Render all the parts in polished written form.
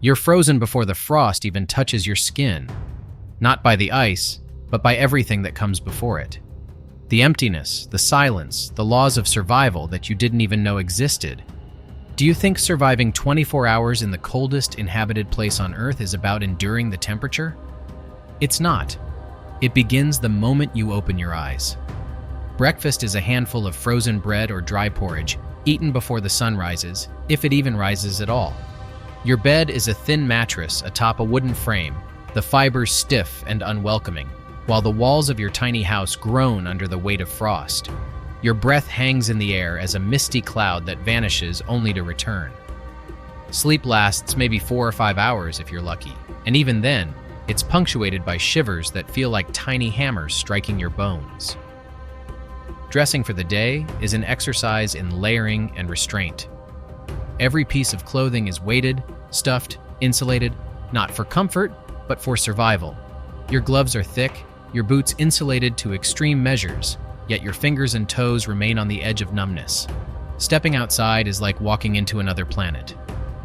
You're frozen before the frost even touches your skin, not by the ice, but by everything that comes before it. The emptiness, the silence, the laws of survival that you didn't even know existed. Do you think surviving 24 hours in the coldest inhabited place on Earth is about enduring the temperature? It's not. It begins the moment you open your eyes. Breakfast is a handful of frozen bread or dry porridge, eaten before the sun rises, if it even rises at all. Your bed is a thin mattress atop a wooden frame, the fibers stiff and unwelcoming, while the walls of your tiny house groan under the weight of frost. Your breath hangs in the air as a misty cloud that vanishes only to return. Sleep lasts maybe 4 or 5 hours if you're lucky, and even then, it's punctuated by shivers that feel like tiny hammers striking your bones. Dressing for the day is an exercise in layering and restraint. Every piece of clothing is weighted, stuffed, insulated, not for comfort, but for survival. Your gloves are thick, your boots insulated to extreme measures, yet your fingers and toes remain on the edge of numbness. Stepping outside is like walking into another planet.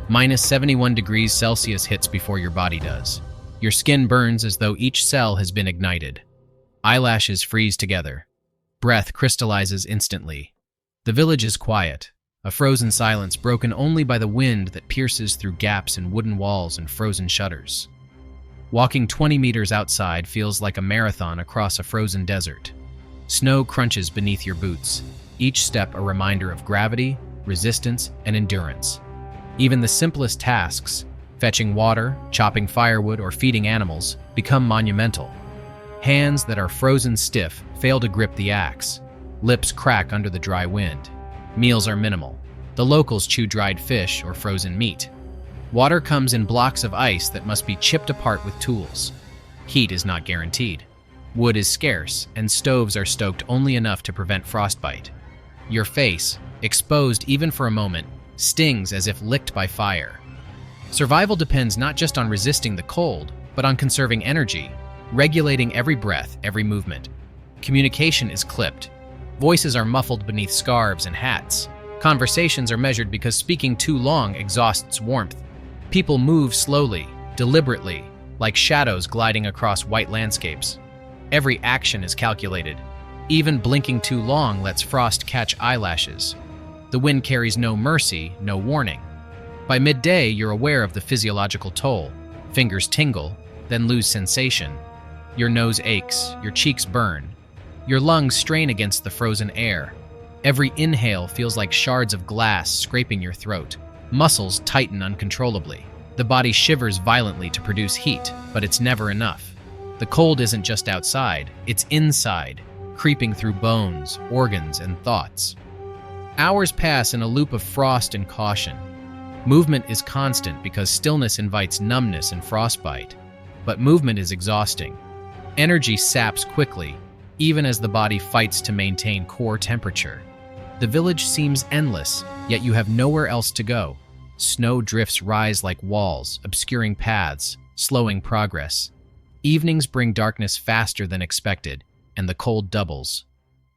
Minus 71 degrees Celsius hits before your body does. Your skin burns as though each cell has been ignited. Eyelashes freeze together. Breath crystallizes instantly. The village is quiet, a frozen silence broken only by the wind that pierces through gaps in wooden walls and frozen shutters. Walking 20 meters outside feels like a marathon across a frozen desert. Snow crunches beneath your boots, each step a reminder of gravity, resistance, and endurance. Even the simplest tasks, fetching water, chopping firewood, or feeding animals, become monumental. Hands that are frozen stiff fail to grip the axe. Lips crack under the dry wind. Meals are minimal. The locals chew dried fish or frozen meat. Water comes in blocks of ice that must be chipped apart with tools. Heat is not guaranteed. Wood is scarce, and stoves are stoked only enough to prevent frostbite. Your face, exposed even for a moment, stings as if licked by fire. Survival depends not just on resisting the cold, but on conserving energy, regulating every breath, every movement. Communication is clipped. Voices are muffled beneath scarves and hats. Conversations are measured because speaking too long exhausts warmth. People move slowly, deliberately, like shadows gliding across white landscapes. Every action is calculated. Even blinking too long lets frost catch eyelashes. The wind carries no mercy, no warning. By midday, you're aware of the physiological toll. Fingers tingle, then lose sensation. Your nose aches, your cheeks burn. Your lungs strain against the frozen air. Every inhale feels like shards of glass scraping your throat. Muscles tighten uncontrollably. The body shivers violently to produce heat, but it's never enough. The cold isn't just outside, it's inside, creeping through bones, organs, and thoughts. Hours pass in a loop of frost and caution. Movement is constant because stillness invites numbness and frostbite. But movement is exhausting. Energy saps quickly, even as the body fights to maintain core temperature. The village seems endless, yet you have nowhere else to go. Snow drifts rise like walls, obscuring paths, slowing progress. Evenings bring darkness faster than expected, and the cold doubles.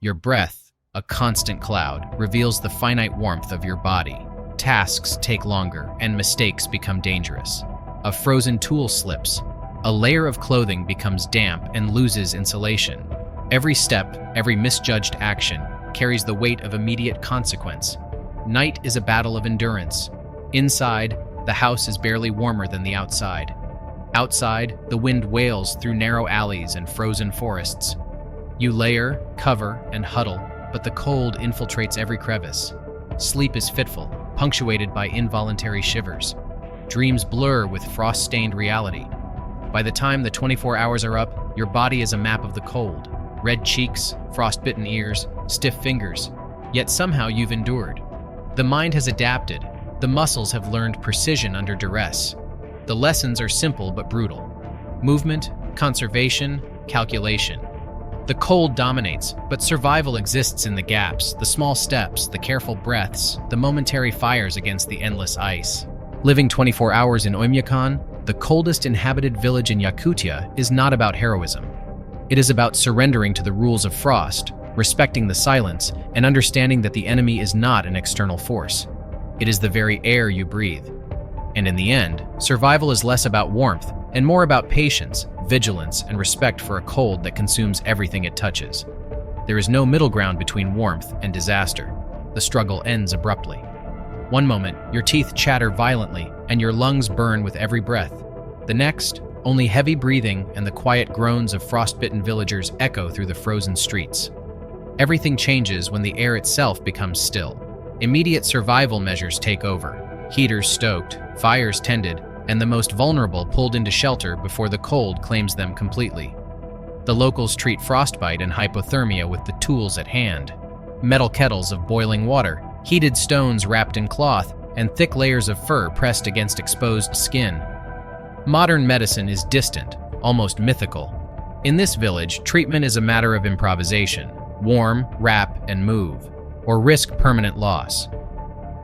Your breath, a constant cloud, reveals the finite warmth of your body. Tasks take longer, and mistakes become dangerous. A frozen tool slips. A layer of clothing becomes damp and loses insulation. Every step, every misjudged action, carries the weight of immediate consequence. Night is a battle of endurance. Inside, the house is barely warmer than the outside. Outside, the wind wails through narrow alleys and frozen forests. You layer, cover, and huddle, but the cold infiltrates every crevice. Sleep is fitful, punctuated by involuntary shivers. Dreams blur with frost-stained reality. By the time the 24 hours are up, your body is a map of the cold. Red cheeks, frostbitten ears, stiff fingers. Yet somehow you've endured. The mind has adapted. The muscles have learned precision under duress. The lessons are simple but brutal. Movement, conservation, calculation. The cold dominates, but survival exists in the gaps, the small steps, the careful breaths, the momentary fires against the endless ice. Living 24 hours in Oymyakon, the coldest inhabited village in Yakutia, is not about heroism. It is about surrendering to the rules of frost, respecting the silence, and understanding that the enemy is not an external force. It is the very air you breathe. And in the end, survival is less about warmth and more about patience, vigilance, and respect for a cold that consumes everything it touches. There is no middle ground between warmth and disaster. The struggle ends abruptly. One moment, your teeth chatter violently and your lungs burn with every breath. The next, only heavy breathing and the quiet groans of frostbitten villagers echo through the frozen streets. Everything changes when the air itself becomes still. Immediate survival measures take over. Heaters stoked, fires tended, and the most vulnerable pulled into shelter before the cold claims them completely. The locals treat frostbite and hypothermia with the tools at hand. Metal kettles of boiling water, heated stones wrapped in cloth, and thick layers of fur pressed against exposed skin. Modern medicine is distant, almost mythical. In this village, treatment is a matter of improvisation. Warm, wrap, and move, or risk permanent loss.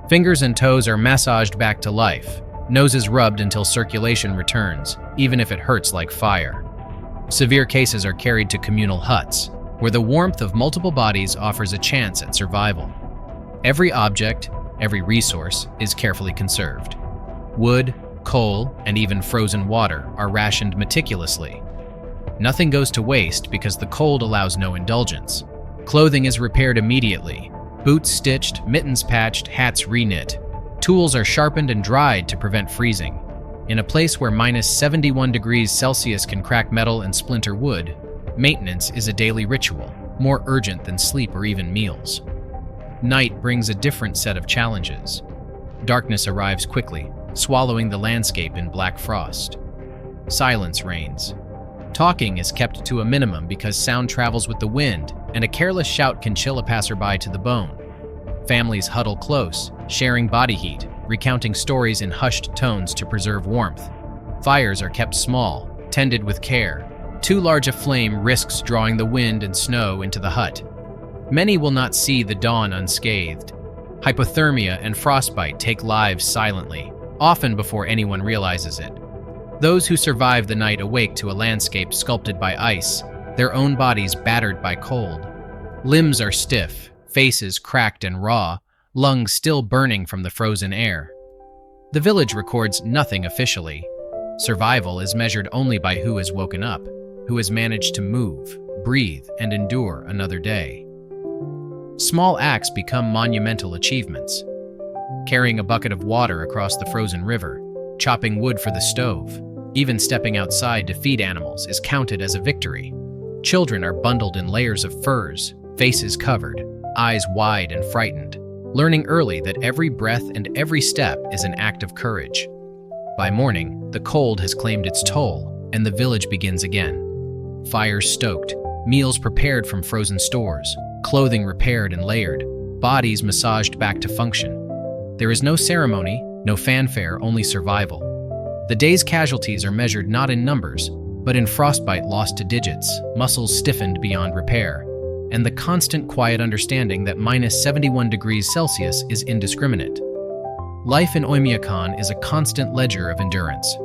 Fingers and toes are massaged back to life, noses rubbed until circulation returns, even if it hurts like fire. Severe cases are carried to communal huts, where the warmth of multiple bodies offers a chance at survival. Every object, every resource, is carefully conserved. Wood, coal, and even frozen water are rationed meticulously. Nothing goes to waste because the cold allows no indulgence. Clothing is repaired immediately. Boots stitched, mittens patched, hats reknit. Tools are sharpened and dried to prevent freezing. In a place where -71 degrees Celsius can crack metal and splinter wood, maintenance is a daily ritual, more urgent than sleep or even meals. Night brings a different set of challenges. Darkness arrives quickly, swallowing the landscape in black frost. Silence reigns. Talking is kept to a minimum because sound travels with the wind, and a careless shout can chill a passerby to the bone. Families huddle close, sharing body heat, recounting stories in hushed tones to preserve warmth. Fires are kept small, tended with care. Too large a flame risks drawing the wind and snow into the hut. Many will not see the dawn unscathed. Hypothermia and frostbite take lives silently, often before anyone realizes it. Those who survive the night awake to a landscape sculpted by ice, their own bodies battered by cold. Limbs are stiff, faces cracked and raw, lungs still burning from the frozen air. The village records nothing officially. Survival is measured only by who has woken up, who has managed to move, breathe, and endure another day. Small acts become monumental achievements. Carrying a bucket of water across the frozen river, chopping wood for the stove, even stepping outside to feed animals is counted as a victory. Children are bundled in layers of furs, faces covered, eyes wide and frightened, learning early that every breath and every step is an act of courage. By morning, the cold has claimed its toll, and the village begins again. Fires stoked, meals prepared from frozen stores, clothing repaired and layered, bodies massaged back to function. There is no ceremony, no fanfare, only survival. The day's casualties are measured not in numbers, but in frostbite lost to digits, muscles stiffened beyond repair, and the constant quiet understanding that -71 degrees Celsius is indiscriminate. Life in Oymyakon is a constant ledger of endurance.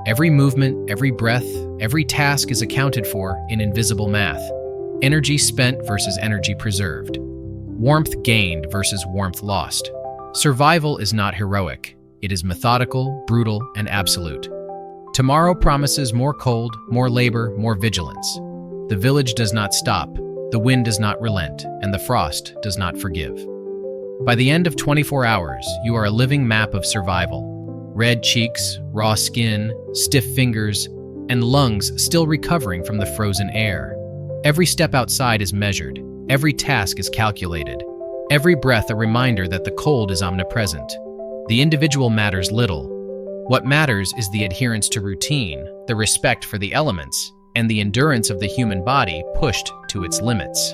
Every movement, every breath, every task is accounted for in invisible math. Energy spent versus energy preserved. Warmth gained versus warmth lost. Survival is not heroic. It is methodical, brutal, and absolute. Tomorrow promises more cold, more labor, more vigilance. The village does not stop, the wind does not relent, and the frost does not forgive. By the end of 24 hours, you are a living map of survival. Red cheeks, raw skin, stiff fingers, and lungs still recovering from the frozen air. Every step outside is measured. Every task is calculated. Every breath a reminder that the cold is omnipresent. The individual matters little. What matters is the adherence to routine, the respect for the elements, and the endurance of the human body pushed to its limits.